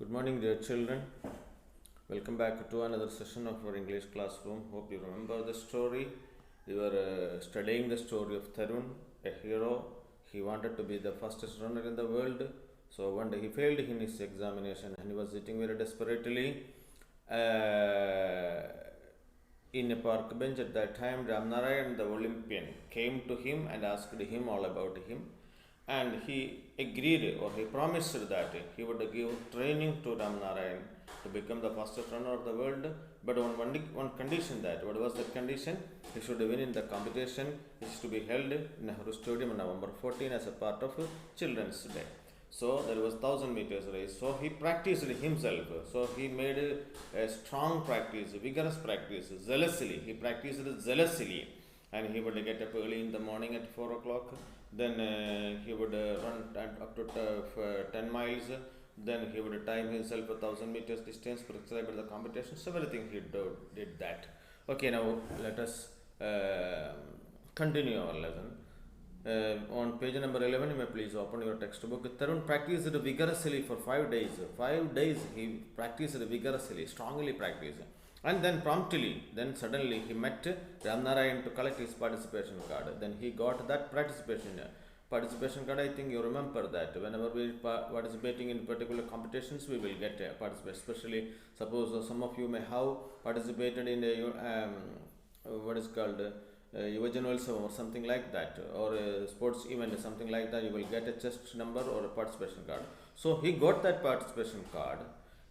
Good morning, dear children. Welcome back to another session of our English classroom. Hope you remember the story. We were studying the story of Tarun, a hero. He wanted to be the fastest runner in the world. So one day he failed in his examination and he was sitting very desperately in a park bench. At that time, Ramnarayan, the Olympian, came to him and asked him all about him. And he agreed or he promised that he would give training to Ramnarayan to become the fastest runner of the world, but on one condition. That what was the condition? He should win in the competition which is to be held in Nehru Stadium on November 14 as a part of Children's Day. So there was 1000 meters race. So he practiced himself. So he made a strong practice, vigorous practice, zealously. He practiced zealously, and he would get up early in the morning at 4 o'clock. Then he would run up to 10 miles. Then he would time himself 1000 meters distance, prescribe the competition. Several things he did that. Okay, now let us continue our lesson. On page number 11, you may please open your textbook. Tarun practiced vigorously for 5 days. 5 days he practiced vigorously, strongly practiced. And then suddenly he met Ramnarayan to collect his participation card. Then he got that participation card. I think you remember that whenever we participating in particular competitions, we will get a participation. Especially, suppose some of you may have participated in a what is called Yuvajanolsavam or something like that, or a sports event, something like that. You will get a chest number or a participation card. So he got that participation card.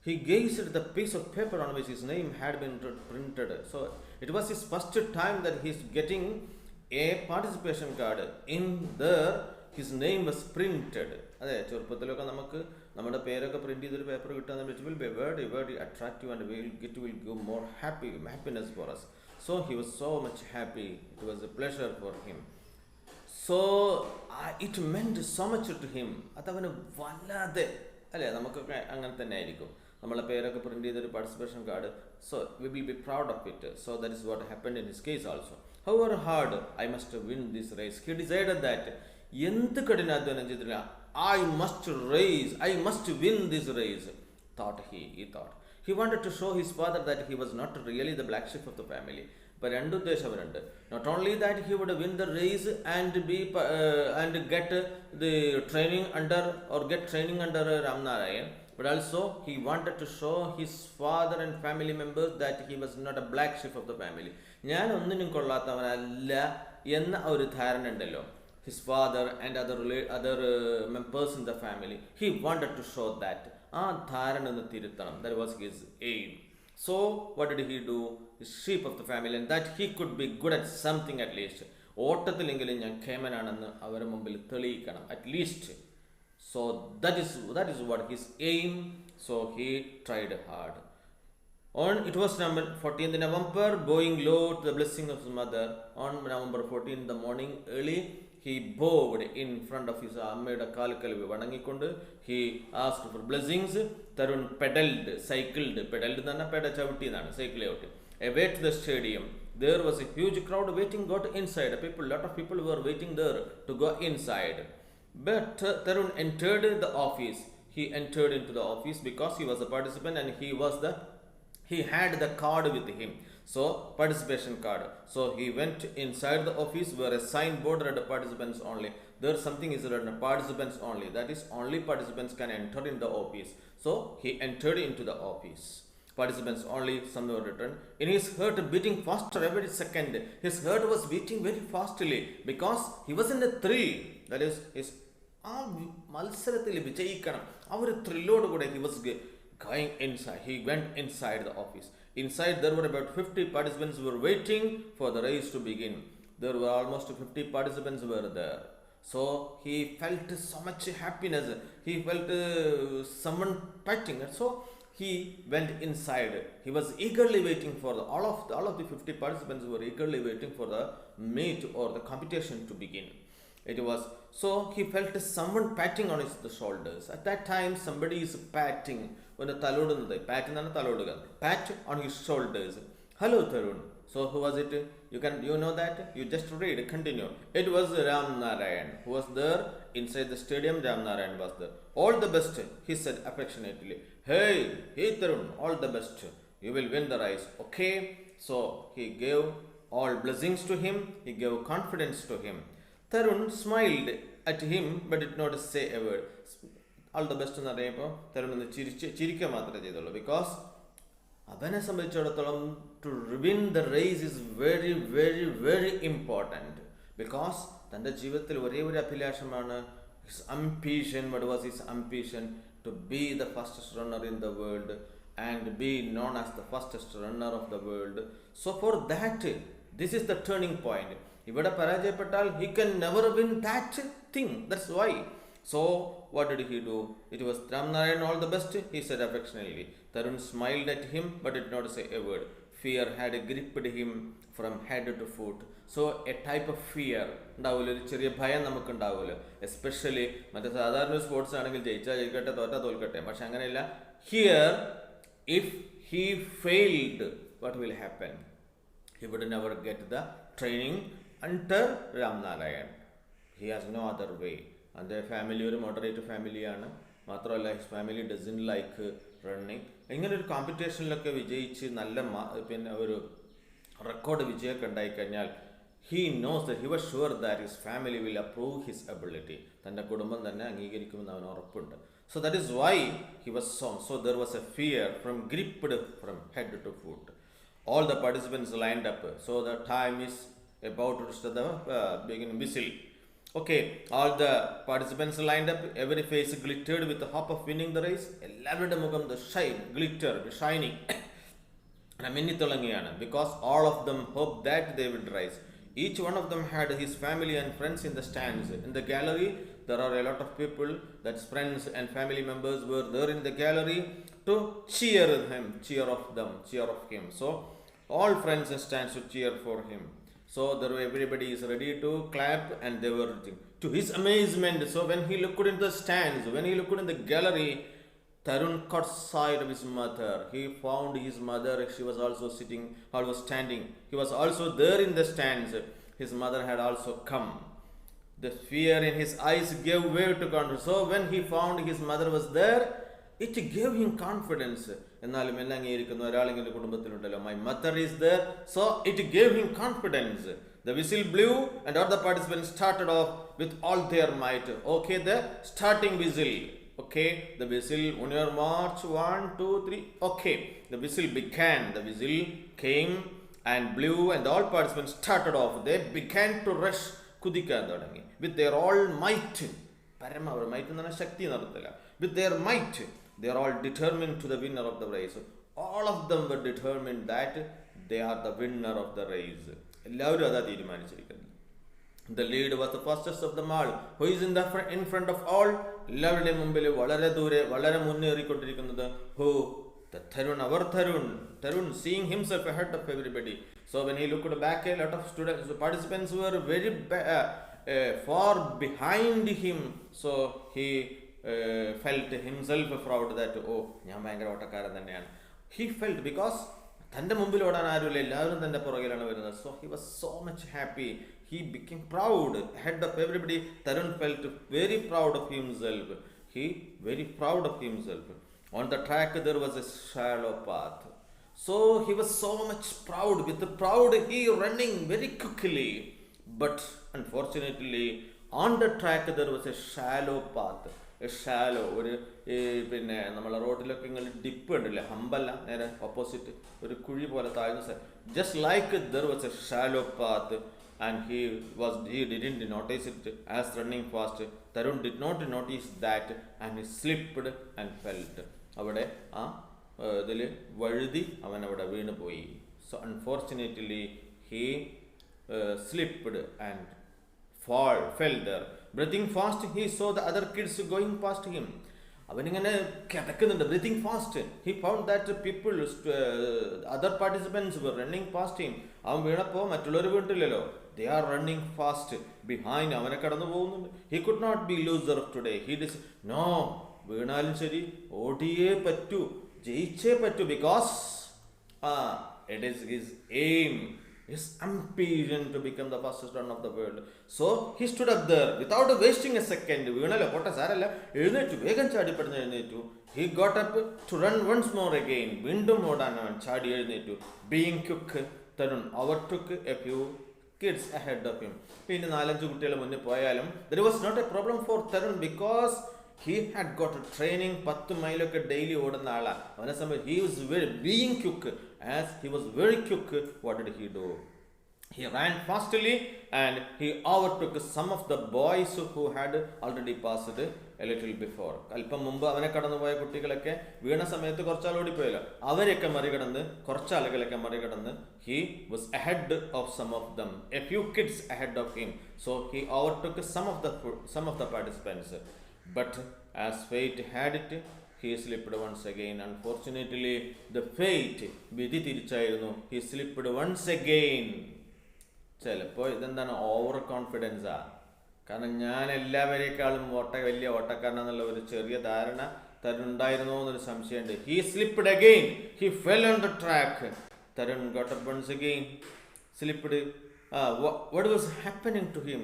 He gazed at the piece of paper on which his name had been printed. So it was his first time that he is getting a participation card. In there, his name was printed. ചെറുപ്പത്തിലൊക്കെ നമുക്ക് നമ്മുടെ പേരൊക്കെ print ചെയ്തൊരു paper കിട്ടുക will be very attractive and it will give more happiness for us. So he was so much happy. It was a pleasure for him. So it meant so much to him. അതവന് വല്ലാതെ അല്ലേ, നമുക്കൊക്കെ അങ്ങനെ തന്നെ ആയിരിക്കും. നമ്മളെ പേരൊക്കെ print ചെയ്തൊരു participation card. So we will be proud of it. So that is what happened in his case also. However hard, I must win this race. He decided that എന്ത് കഠിനാധ്വാനം ചെയ്തില്ല, I must win this race. He thought. He wanted to show his father that he was not really the black sheep of the family. But not only that he would win the race and get the training under Ramnarayan, but also he wanted to show his father and family members that he was not a black sheep of the family. ഞാൻ ഒന്നിനും കൊള്ളാത്തവനല്ല എന്ന ഒരു ധാരണ ഉണ്ടല്ലോ. His father and other members in the family, he wanted to show that. ആ ധാരണ ഒന്ന് തിരുത്തണം. That was his aim. So what did he do? He's sheep of the family, and that he could be good at something at least. ഓട്ടത്തിലെങ്കിലും ഞാൻ കേമനാണെന്ന് അവരുടെ മുമ്പിൽ തെളിയിക്കണം at least. So that is what his aim. So he tried hard. It was 14th November, bowing low to the blessing of his mother. On November 14 in the morning early, he bowed in front of his അമ്മയുടെ കാൽക്കൽ വണങ്ങിക്കൊണ്ട് he asked for blessings. Tarun cycled എന്ന് പറഞ്ഞാൽ പെട ചവിട്ടി എന്നാണ്, cycle ചവിട്ടി, away to the stadium. There was a huge crowd waiting, got inside. Lot of people were waiting there to go inside. But Tarun entered the office. He entered into the office because he was a participant and he had the card with him. So participation card. So he went inside the office where a signboard read participants only. There something is written participants only. That is, only participants can enter in the office. So he entered into the office. Participants only, something were written. In his heart beating faster every second. His heart was beating very fastly because he was in a thrill. That is, his മത്സരത്തിൽ വിജയിക്കണം ആ ഒരു ത്രില്ലോട് കൂടെ he was going inside. He went inside the office. Inside there were about 50 participants who were waiting for the race to begin. There were almost 50 participants were there. So he felt so much happiness. He felt someone touching it. So he went inside. He was eagerly waiting for all of the 50 participants were eagerly waiting for the meet or the competition to begin. It was so he felt someone patting on his shoulders. At that time somebody is patting. Pat on his shoulders. Hello Tarun, So who was it? You know that? You just read, continue. It was Ram Narayan who was there inside the stadium. Ram Narayan was there. All the best, he said affectionately. Hey Tarun, all the best. You will win the race. Okay. So he gave all blessings to him. He gave confidence to him. Tarun smiled at him but did not say a word. All the best എന്ന് പറയുമ്പോൾ തരുൺ ഒന്ന് ചിരിക്കുക മാത്രമേ ചെയ്തുള്ളൂ. Because അവനെ സംബന്ധിച്ചിടത്തോളം to win the race is very very very important. Because തൻ്റെ ജീവിതത്തിൽ ഒരേ ഒരു അഭിലാഷമാണ് his ambition. What was his ambition? To be the fastest runner in the world and be known as the fastest runner of the world. So for that this is the turning point. ഇവിടെ പരാജയപ്പെട്ടാൽ he can never win that thing. That's why. So what did he do? It was Ram Narayan, all the best, he said affectionately. Tarun smiled at him but did not say a word. Fear had gripped him from head to foot. So a type of fear ഉണ്ടാവില്ല, ഒരു ചെറിയ ഭയം നമുക്ക് ഉണ്ടാവില്ല. Especially മറ്റേ സാധാരണ sports ആണെങ്കിൽ ജയിച്ചാൽ ജയിക്കട്ടെ, തോറ്റാ തോൽക്കട്ടെ. പക്ഷെ അങ്ങനെയല്ല. Here if he failed, what will happen? He would never get the training under Ram Narayan. He has no other way. And their family ഒരു മോഡറേറ്റ് ഫാമിലിയാണ്. മാത്രമല്ല his family doesn't like running. ഇങ്ങനെ ഒരു കോമ്പറ്റീഷനിലൊക്കെ വിജയിച്ച് നല്ല പിന്നെ ഒരു റെക്കോർഡ് വിജയമൊക്കെ ഉണ്ടായിക്കഴിഞ്ഞാൽ he knows that he was sure that his family will approve his ability. തൻ്റെ കുടുംബം തന്നെ അംഗീകരിക്കുമെന്ന് അവന് ഉറപ്പുണ്ട്. So that is why he was so there was a fear from gripped from head to foot. All the participants lined up. So the time is about to start the begin whistle. Okay, all the participants lined up. Every face glittered with the hope of winning the race. എല്ലാവരുടെ മുഖം the shine, glitter, shining. മിന്നിത്തിളങ്ങിയാണ്. Because all of them hoped that they would rise. Each one of them had his family and friends in the stands. In the gallery, there are a lot of people. That's friends and family members were there in the gallery to cheer him, cheer of him. So all friends and stands to cheer for him. So there everybody is ready to clap and they were to his amazement. So when he looked into the stands, when he looked in the gallery, Tarun caught sight of his mother. He found his mother. She was also sitting, almost standing. He was also there in the stands. His mother had also come. The fear in his eyes gave way to confidence. So when he found his mother was there, it gave him confidence. എന്നാലും എല്ലാം അംഗീകരിക്കുന്ന ഒരാളെങ്കിലും കുടുംബത്തിലുണ്ടല്ലോ. My mother is there. So it gave him confidence. The whistle blew and all the participants started off with all their might. Okay, the starting whistle. Okay, the whistle on your march, 1, 2, 3. Okay, the whistle began. The whistle came and blew and all participants started off. They began to rush, കുതിക്കാൻ തുടങ്ങി. With their all might. പരമാവധി might എന്ന് പറഞ്ഞാൽ ശക്തി നടത്തില്ല. With their might, they are all determined to the winner of the race. All of them were determined that they are the winner of the race. എല്ലാവരും അതാ തീരുമാനിച്ചിരിക്കുന്നത്. The lead was the fastest of them all. Who is in front of all? എല്ലാവരുടെയും മുമ്പിൽ വളരെ ദൂരെ വളരെ മുന്നേറിക്കൊണ്ടിരിക്കുന്നത് who? The Tarun, our Tarun seeing himself ahead of everybody. So when he looked back, a lot of students, participants were very far behind him. So he felt himself proud that ഞാൻ ഭയങ്കര ഓട്ടക്കാരൻ തന്നെയാണ്. He felt because തൻ്റെ മുമ്പിൽ ഓടാൻ ആരുമില്ല, എല്ലാവരും തൻ്റെ പുറകിലാണ് വരുന്നത്. So he was so much happy. He became proud ahead of everybody. Tarun felt very proud of himself. He very proud of himself. On the track there was a shallow path. So he was so much proud. With the proud he running very quickly. But unfortunately on the track there was a shallow path. Shallow ഒരു പിന്നെ നമ്മളെ റോഡിലൊക്കെ ഇങ്ങനെ dip ഉണ്ടല്ലേ, ഹമ്പല്ല, നേരെ opposite ഒരു കുഴി പോലെ താഴ്ന്ന സ്ഥലം. Just like there was A shallow path and he didn't notice it as running fast. Tarun did not notice that and he slipped and fell. അവിടെ ആ ഇതിൽ വഴുതി അവൻ അവിടെ വീണ് പോയി. So unfortunately he slipped and fell there. Breathing fast, he saw the other kids going past him. അവനിങ്ങനെ കിടക്കുന്നുണ്ട്, breathing fast. He found that people, other participants were running past him. അവൻ വീണപ്പോൾ മറ്റുള്ളവർ വീണിട്ടില്ലല്ലോ. They are running fast behind. അവനെ കടന്നു പോകുന്നുണ്ട്. He could not be loser of today. He no, വീണാലും ശരി ഓടിയേ പറ്റൂ, ജയിച്ചേ പറ്റൂ. Because It is his aim, his ambition to become the fastest runner of the world. So he stood up there without wasting a second. He got up to run once more again. Being quick, Tarun overtook a few kids ahead of him. There was not a problem for Tarun because he had got a training 10 mile daily. He was being quick. As he was very quick, what did he do? He ran fastly and he overtook some of the boys who had already passed a little before. അല്പം മുമ്പ് അവനെ കടന്നുപോയ കുട്ടികളൊക്കെ വീണ സമയത്ത് കുറച്ചാൾ ഓടിപ്പോയല്ലോ, അവരെയൊക്കെ മറികടന്ന് കുറച്ചാളുകളൊക്കെ മറികടന്ന് he was ahead of some of them, a few kids ahead of him. So he overtook some of the participants. But as fate had it, he slipped once again. Unfortunately, the fate വിധി തിരിച്ചായിരുന്നു. He slipped once again. ചിലപ്പോൾ ഇതെന്താണ്, over കോൺഫിഡൻസാ. കാരണം ഞാൻ എല്ലാവരേക്കാളും വലിയ ഓട്ടക്കാരനെന്നുള്ള ഒരു ചെറിയ ധാരണ തരുണുണ്ടായിരുന്നോ എന്നൊരു സംശയമുണ്ട്. He slipped again. He fell on the track. Tarun got up once again. Slipped. What was happening to him?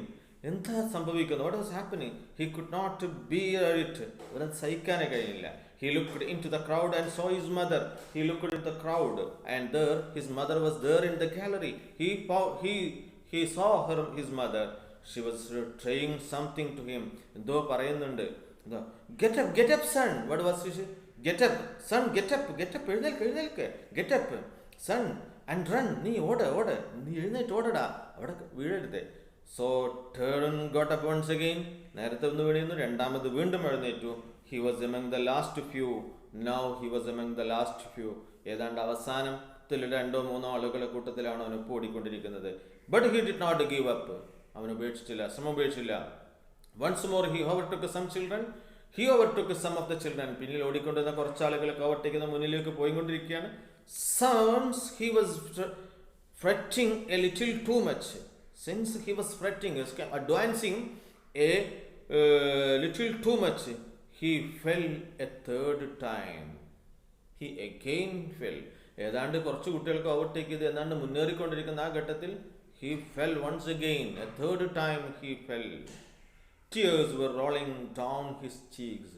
എന്താ സംഭവിക്കുന്നു? What was happening? He could not bear it. അവന് സഹിക്കാനേ കഴിഞ്ഞില്ല. He looked into the crowd and saw his mother. He looked into the crowd and there his mother was there in the gallery. He saw his mother. She was saying something to him. എന്തോ പറയുന്നുണ്ട്. Get up son. What was she? Get up son, get up. എഴുന്നേൽക്ക്. Get up son and run. നീ ഓട്. നീ എഴുന്നേറ്റ് ഓടടാ, അവിടെ വീഴരുത്. So Tarun got up once again. നേരത്തെ ഒന്ന് വീണിരുന്നു, രണ്ടാമത് വീണ്ടും എഴുന്നേറ്റു. He was among the last few. Now he was among the last few. ഏതാണ്ട് അവസാനത്തിൽ 2-3 ആളുകളുടെ കൂട്ടത്തിലാണ് അവൻ ഇപ്പോൾ ഓടിക്കൊണ്ടിരിക്കുന്നത്. But he did not give up. അവൻ ഉപേക്ഷിച്ചില്ല, ശ്രമം ഉപേക്ഷിച്ചില്ല. Once more he overtook some children. He overtook some of the children. പിന്നിൽ ഓടിക്കൊണ്ടിരുന്ന കുറച്ചാളുകളൊക്കെ ഓവർടേക്കുന്ന മുന്നിലേക്ക് പോയിക്കൊണ്ടിരിക്കുകയാണ്. Since he was fretting a little too much. Since he was fretting, advancing a little too much, he fell a third time. He again fell. ഏതാണ്ട് കുറച്ച് കുട്ടികൾക്ക് overtake ചെയ്ത് ഏതാണ്ട് മുന്നേറിക്കൊണ്ടിരിക്കുന്ന ആ ഘട്ടത്തിൽ he fell once again. A third time he fell. Tears were rolling down his cheeks.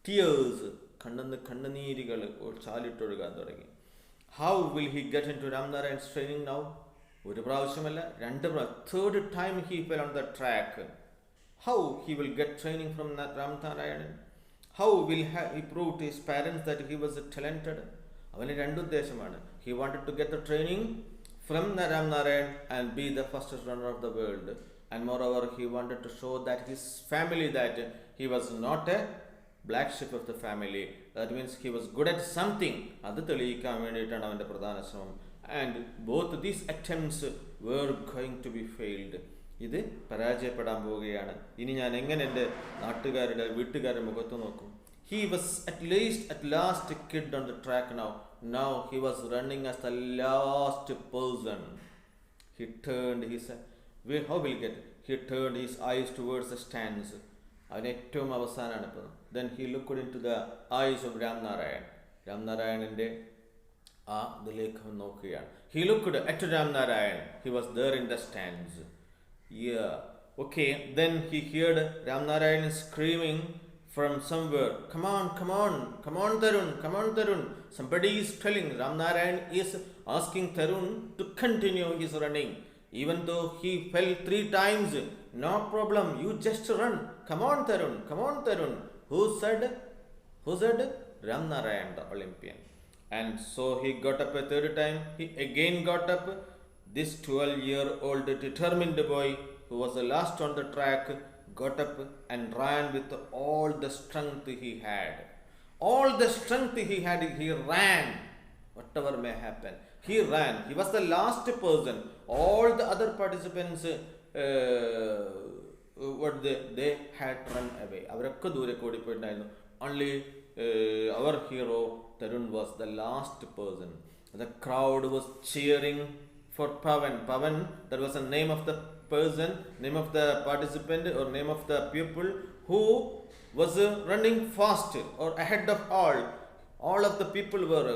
Tears, കണ്ണുനീരുകൾ ചാലിട്ടൊഴുകാൻ തുടങ്ങി. How will he get into Ramnarayan's training now? ഒരു പ്രാവശ്യമല്ല, 2 പ്രാവശ്യം. Third time he fell on the track. How he will get training from Ramnarayan? How will he prove to his parents that he was talented? അവന് 2 ഉദ്ദേശമാണ്. He wanted to get the training from Ramnarayan and be the fastest runner of the world. And moreover, he wanted to show that his family that he was not a black sheep of the family. That means he was good at something. അത് തെളിയിക്കാൻ വേണ്ടിയിട്ടാണ് അവൻ്റെ പ്രധാന ശ്രമം. And both these attempts were going to be failed. ഇത് പരാജയപ്പെടാൻ പോവുകയാണ്. ഇനി ഞാൻ എങ്ങനെ എൻ്റെ നാട്ടുകാരുടെ വീട്ടുകാരുടെ മുഖത്ത് നോക്കും? He was at last a kid on the track now. Now he was running as the last person. He turned his eyes towards the stands. അവൻ ഏറ്റവും അവസാനമാണ് ഇപ്പോൾ. Then he looked into the eyes of Ramnarayan. രാംനാരായണൻ്റെ ആ ഇതിലേക്ക് നോക്കുകയാണ്. He looked at Ramnarayan. He was there in the stands. Yeah. Okay. Then he heard Ramnarayan screaming from somewhere. Come on Tarun. Somebody is telling. Ramnarayan is asking Tarun to continue his running. Even though he fell 3 times. No problem. You just run. Come on Tarun. Who said? Ramnarayan, the Olympian. And so he got up a third time. He again got up. This 12-year-old determined boy who was the last on the track got up and ran with all the strength he had. He ran. Whatever may happen, he ran. He was the last person. All the other participants, they had run away. അവരൊക്കെ ദൂരെ ഓടിപ്പോയിട്ടുണ്ടായിരുന്നു. Only our hero Tarun was the last person. The crowd was cheering for Pavan. That was the name of the person, name of the participant or name of the pupil who was running fast or ahead of all. All of the people were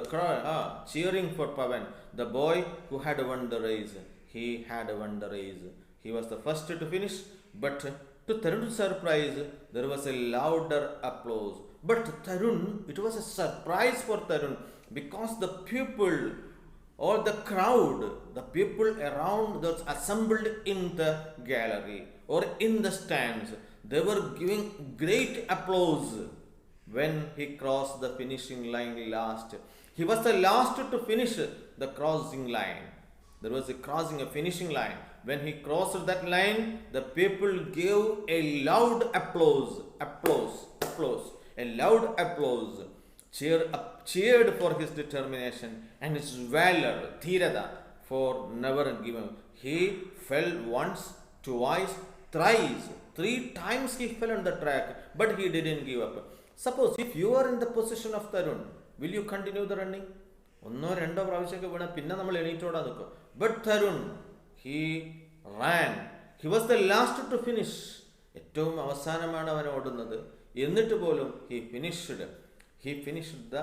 cheering for Pavan, the boy who had won the race. He had won the race. He was the first to finish, but to Tarun's surprise, there was a louder applause. But Tarun, it was a surprise for Tarun because the people or the crowd, the people around those assembled in the gallery or in the stands, they were giving great applause when he crossed the finishing line last. He was the last to finish the crossing line. There was a finishing line. When he crossed that line, the people gave a loud applause, a loud applause. Cheered for his determination and his valor, Dhirada, for never giving. He fell once, twice, thrice. 3 times he fell on the track, but he didn't give up. Suppose if you are in the position of Tarun, will you continue the running? ഒന്നോ രണ്ടോ പ്രാവശ്യമൊക്കെ വീണാൽ പിന്നെ നമ്മൾ എണീറ്റോടാൻ നിൽക്കും. But Tarun, he ran. He was the last to finish. ഏറ്റവും അവസാനമാണ് അവൻ ഓടുന്നത്. എന്നിട്ട് പോലും he finished the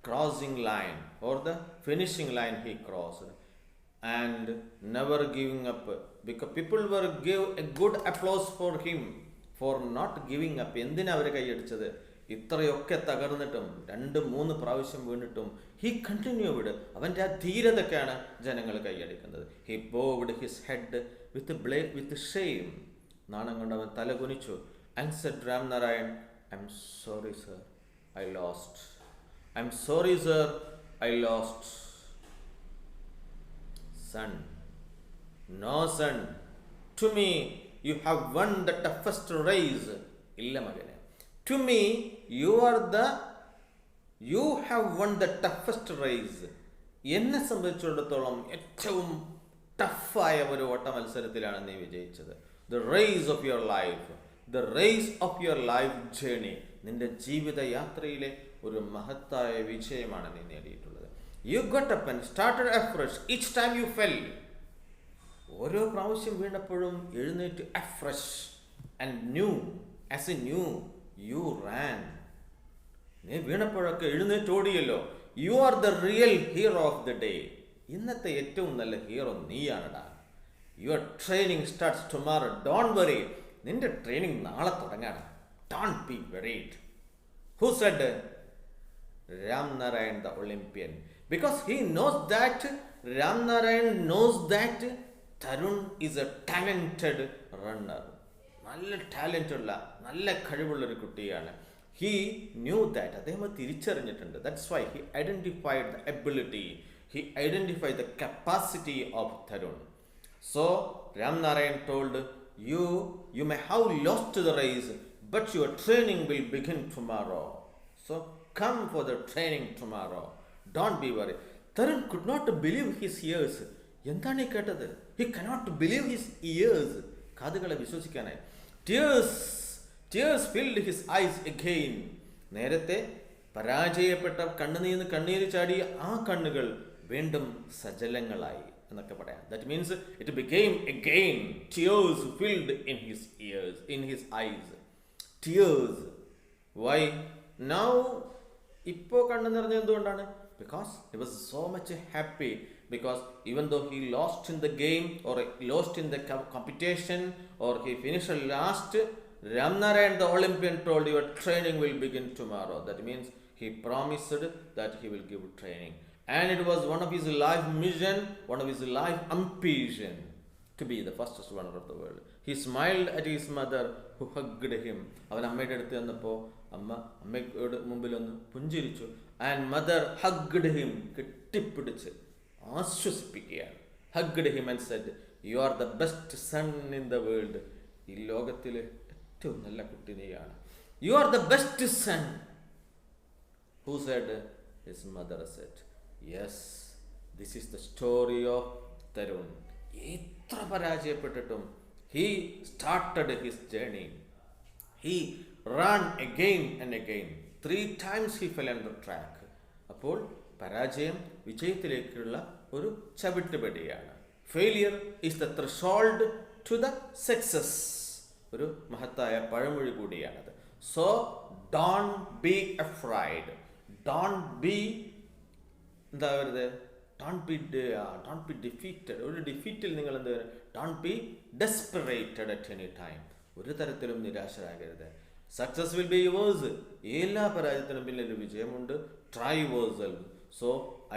crossing line or the finishing line he crossed and never giving up, because people were gave a good applause for him for not giving up. എന്തിനാ അവർ കൈയടിച്ചത്? ഇത്രയൊക്കെ തകർന്നിട്ടും 2-3 പ്രാവശ്യം വീണിട്ടും he continued. അവൻ്റെ ആ ധീരതയ്ക്കാണ് ജനങ്ങൾ കൈയടിക്കുന്നത്. He bowed his head with shame. നാണം കൊണ്ട് അവൻ തല കുനിച്ചു. And said, Ram Narayan, I'm sorry sir, I lost. I'm sorry sir, I lost. Son, no son, to me you have won the toughest race. Illa magane, to me you have won the toughest race. എന്നെ സംബന്ധിച്ചിടത്തോളം ഏറ്റവും ടഫായ ഒരു ഓട്ട മത്സരത്തിലാണ് നീ വിജയിച്ചത്. The race of your life, the race of your life journey, നിന്റെ ജീവിത യാത്രയിലെ ഒരു മഹത്തായ വിജയമാണ് നീ നേടിയിട്ടുള്ളത്. You got up and started afresh each time you fell. ഓരോ പ്രാവശ്യം വീണപ്പോഴും എഴുന്നേറ്റ് afresh and new, as in new, you ran. നീ വീണപ്പോഴൊക്കെ എഴുന്നേറ്റ് ഓടിയല്ലോ. You are the real hero of the day. ഇന്നത്തെ ഏറ്റവും നല്ല ഹീറോ നീയാണടാ. Your training starts tomorrow. Don't worry. നിന്റെ ട്രെയിനിങ് നാളെ തുടങ്ങാണ്. Don't be worried. Who said? Ram Narayan, the Olympian. Because he knows that, Ram Narayan knows that Tarun is a talented runner. നല്ല talent ഉള്ള നല്ല കഴിവുള്ളൊരു കുട്ടിയാണ്. He knew that. അദ്ദേഹം തിരിച്ചറിഞ്ഞിട്ടുണ്ട്. That's why he identified the ability. He identified the capacity of Tarun. So Ram Narayan told, you may have lost the race, but your training will begin tomorrow. So come for the training tomorrow. Don't be worried. Tarun could not believe his ears. എന്താണ് ഈ കേട്ടത്? He cannot believe his ears. കാതുകളെ വിശ്വസിക്കാനായി. Tears filled his eyes again. നേരത്തെ പരാജയപ്പെട്ട കണ്ണീര് ചാടിയ ആ കണ്ണുകൾ വീണ്ടും സജലങ്ങളായി എന്നൊക്കെ പറയാം. That means it became again. Tears filled in his ears, in his eyes. Tears. Why? Now, ഇപ്പോൾ കണ്ണു നിറഞ്ഞ എന്തുകൊണ്ടാണ്? Because he was so much happy. Because even though he lost in the game or lost in the competition or he finished last, Ram Narayan, the Olympian, told your training will begin tomorrow. That means he promised that he will give training. And it was one of his life mission, one of his life ambition to be the fastest runner of the world. He smiled at his mother who hugged him. അവൻ അമ്മയുടെ അടുത്ത് വന്നപ്പോൾ അമ്മയുടെ മുമ്പിൽ ഒന്ന് പുഞ്ചിരിച്ചു. And mother hugged him, കെട്ടിപ്പിടിച്ച് ആശ്വസിപ്പിക്കുകയാണ്. Hugged him and said, you are the best son in the world. ഈ ലോകത്തിലെ ഏറ്റവും നല്ല കുട്ടി നീയാണ്. You are the best son. Who said? His mother said. Yes, this is the story of Tarun. എത്ര പരാജയപ്പെട്ടിട്ടും he started his journey. He ran again and again. 3 times he fell on the track. അപ്പോൾ പരാജയം വിജയത്തിലേക്കുള്ള ഒരു ചവിട്ടുപടിയാണ്. Failure is the threshold to the success. ഒരു മഹത്തായ പഴമൊഴി കൂടിയാണത്. So don't be afraid. don't be എന്താ വരുന്നത്, don't be defeated. ഒരു ഡിഫീറ്റിൽ നിങ്ങൾ എന്ത്, don't be desperate at any time. ഒരു തരത്തിലും നിരാശരാകരുത്. Success will be yours. എല്ലാ പരാജയത്തിനും പിന്നിൽ ഒരു വിജയമുണ്ട്. Try yourself. So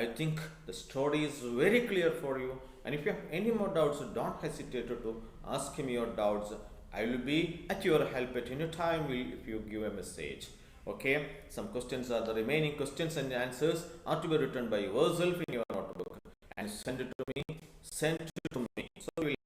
I think the story is very clear for you, and if you have any more doubts, don't hesitate to ask me your doubts. I will be at your help at any time if you give a message. Okay, some questions are the remaining questions and answers are to be written by yourself in your notebook and send it to me. So we will